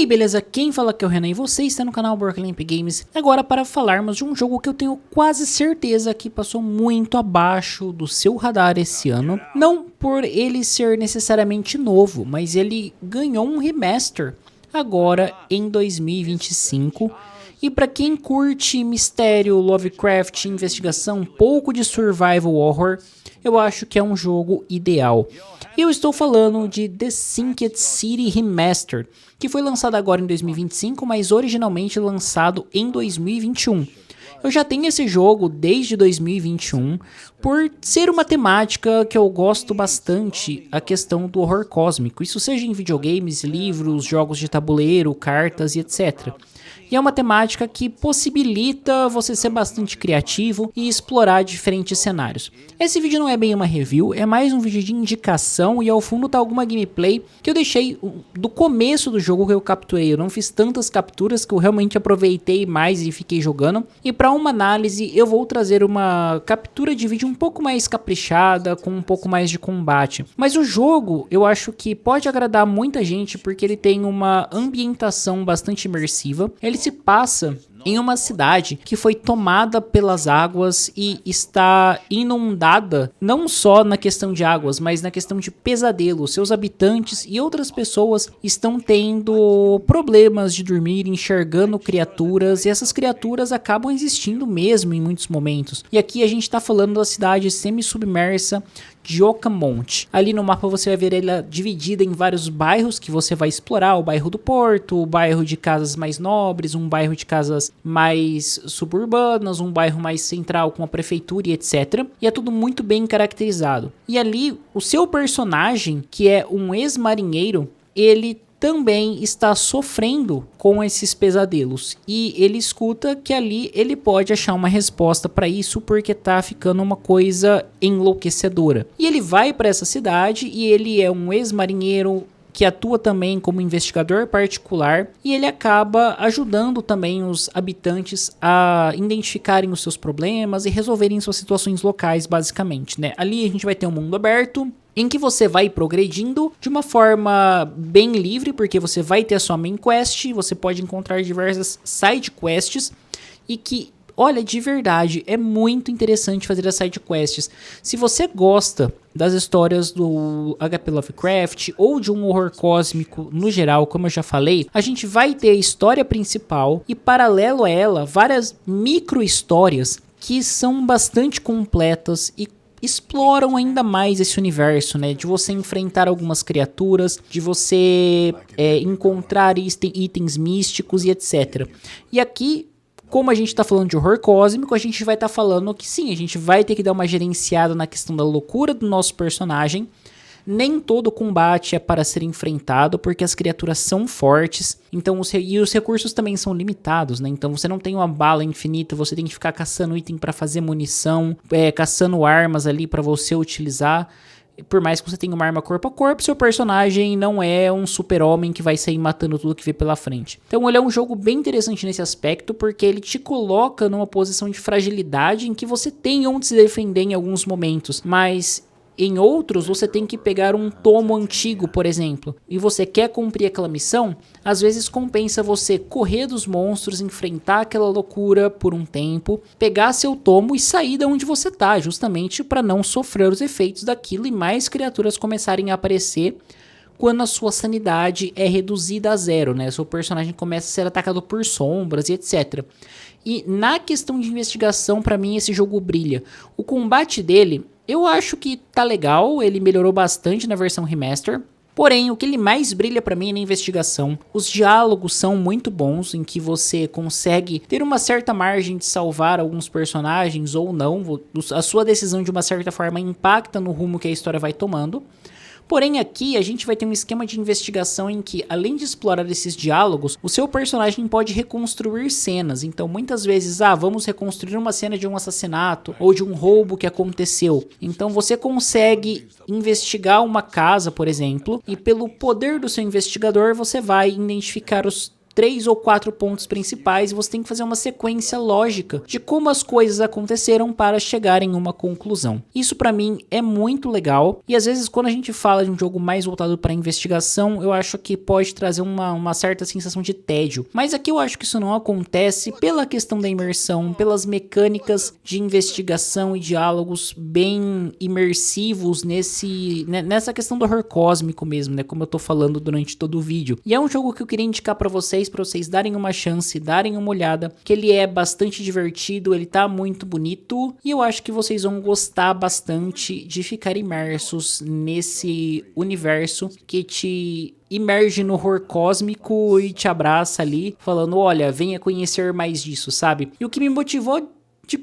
E aí, beleza? Quem fala aqui é o Renan e você está no canal Borderlands Games. Agora para falarmos de um jogo que eu tenho quase certeza que passou muito abaixo do seu radar esse ano. Não por ele ser necessariamente novo, mas ele ganhou um remaster agora em 2025. E para quem curte mistério, Lovecraft, investigação, um pouco de survival horror, eu acho que é um jogo ideal. Eu estou falando de The Sinking City Remastered, que foi lançado agora em 2025, mas originalmente lançado em 2021. Eu já tenho esse jogo desde 2021, por ser uma temática que eu gosto bastante, a questão do horror cósmico, isso seja em videogames, livros, jogos de tabuleiro, cartas e etc. E é uma temática que possibilita você ser bastante criativo e explorar diferentes cenários. Esse vídeo não é bem uma review, é mais um vídeo de indicação e ao fundo tá alguma gameplay que eu deixei do começo do jogo que eu capturei. Eu não fiz tantas capturas que eu realmente aproveitei mais e fiquei jogando. E para uma análise eu vou trazer uma captura de vídeo um pouco mais caprichada, com um pouco mais de combate. Mas o jogo eu acho que pode agradar muita gente porque ele tem uma ambientação bastante imersiva. Ele se passa em uma cidade que foi tomada pelas águas e está inundada não só na questão de águas, mas na questão de pesadelo. Seus habitantes e outras pessoas estão tendo problemas de dormir, enxergando criaturas, e essas criaturas acabam existindo mesmo em muitos momentos. E aqui a gente está falando da cidade semi-submersa de Oakmont. Ali no mapa você vai ver ela dividida em vários bairros que você vai explorar, o bairro do Porto, o bairro de casas mais nobres, um bairro de casas mais suburbanas, um bairro mais central com a prefeitura e etc. E é tudo muito bem caracterizado. E ali o seu personagem, que é um ex-marinheiro, ele também está sofrendo com esses pesadelos e ele escuta que ali ele pode achar uma resposta para isso porque tá ficando uma coisa enlouquecedora. E ele vai para essa cidade e ele é um ex-marinheiro que atua também como investigador particular e ele acaba ajudando também os habitantes a identificarem os seus problemas e resolverem suas situações locais, basicamente, né? Ali a gente vai ter um mundo aberto em que você vai progredindo de uma forma bem livre, porque você vai ter a sua main quest, você pode encontrar diversas side quests e que, olha, de verdade, é muito interessante fazer as side quests. Se você gosta das histórias do HP Lovecraft ou de um horror cósmico no geral, como eu já falei, a gente vai ter a história principal e paralelo a ela, várias micro histórias que são bastante completas e exploram ainda mais esse universo, né? De você enfrentar algumas criaturas, de você encontrar itens místicos e etc. E aqui, como a gente tá falando de horror cósmico, a gente vai estar falando que sim, a gente vai ter que dar uma gerenciada na questão da loucura do nosso personagem. Nem todo combate é para ser enfrentado, porque as criaturas são fortes, então os recursos também são limitados, né? Então você não tem uma bala infinita, você tem que ficar caçando item para fazer munição, caçando armas ali para você utilizar. Por mais que você tenha uma arma corpo a corpo, seu personagem não é um super-homem que vai sair matando tudo que vê pela frente. Então ele é um jogo bem interessante nesse aspecto, porque ele te coloca numa posição de fragilidade em que você tem onde se defender em alguns momentos, mas em outros, você tem que pegar um tomo antigo, por exemplo, e você quer cumprir aquela missão, às vezes compensa você correr dos monstros, enfrentar aquela loucura por um tempo, pegar seu tomo e sair de onde você tá, justamente para não sofrer os efeitos daquilo e mais criaturas começarem a aparecer quando a sua sanidade é reduzida a zero, né? Seu personagem começa a ser atacado por sombras e etc. E na questão de investigação, para mim, esse jogo brilha. O combate dele, eu acho que tá legal, ele melhorou bastante na versão remaster. Porém, o que ele mais brilha pra mim é na investigação. Os diálogos são muito bons, em que você consegue ter uma certa margem de salvar alguns personagens ou não. A sua decisão, de uma certa forma, impacta no rumo que a história vai tomando. Porém, aqui a gente vai ter um esquema de investigação em que, além de explorar esses diálogos, o seu personagem pode reconstruir cenas. Então, muitas vezes, vamos reconstruir uma cena de um assassinato ou de um roubo que aconteceu. Então, você consegue investigar uma casa, por exemplo, e pelo poder do seu investigador, você vai identificar os 3 ou 4 pontos principais e você tem que fazer uma sequência lógica de como as coisas aconteceram para chegar em uma conclusão. Isso pra mim é muito legal e às vezes quando a gente fala de um jogo mais voltado para investigação, eu acho que pode trazer uma certa sensação de tédio. Mas aqui eu acho que isso não acontece pela questão da imersão, pelas mecânicas de investigação e diálogos bem imersivos nessa questão do horror cósmico mesmo, né, como eu tô falando durante todo o vídeo. E é um jogo que eu queria indicar pra vocês darem uma chance, darem uma olhada, que ele é bastante divertido, ele tá muito bonito e eu acho que vocês vão gostar bastante de ficar imersos nesse universo que te imerge no horror cósmico e te abraça ali, falando, olha, venha conhecer mais disso, sabe? E o que me motivou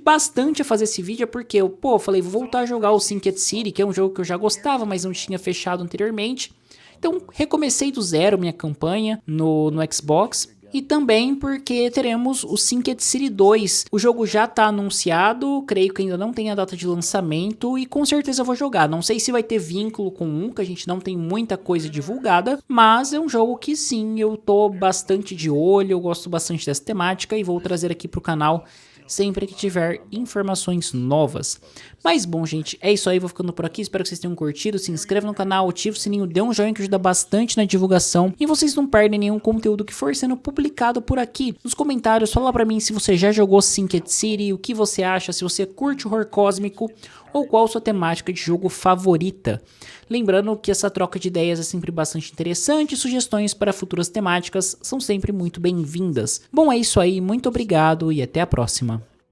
bastante a fazer esse vídeo é porque eu, falei, vou voltar a jogar o Synced City, que é um jogo que eu já gostava, mas não tinha fechado anteriormente. Então, recomecei do zero minha campanha no Xbox. E também porque teremos o Synced City 2. O jogo já está anunciado, creio que ainda não tem a data de lançamento e com certeza eu vou jogar. Não sei se vai ter vínculo com um, que a gente não tem muita coisa divulgada, mas é um jogo que sim, eu tô bastante de olho, eu gosto bastante dessa temática e vou trazer aqui pro canal sempre que tiver informações novas. Mas bom, gente, é isso aí, vou ficando por aqui, espero que vocês tenham curtido, se inscreva no canal, ative o sininho, dê um joinha que ajuda bastante na divulgação e vocês não perdem nenhum conteúdo que for sendo publicado por aqui. Nos comentários, fala pra mim se você já jogou Synced City, o que você acha, se você curte horror cósmico ou qual sua temática de jogo favorita. Lembrando que essa troca de ideias é sempre bastante interessante e sugestões para futuras temáticas são sempre muito bem-vindas. Bom, é isso aí, muito obrigado e até a próxima.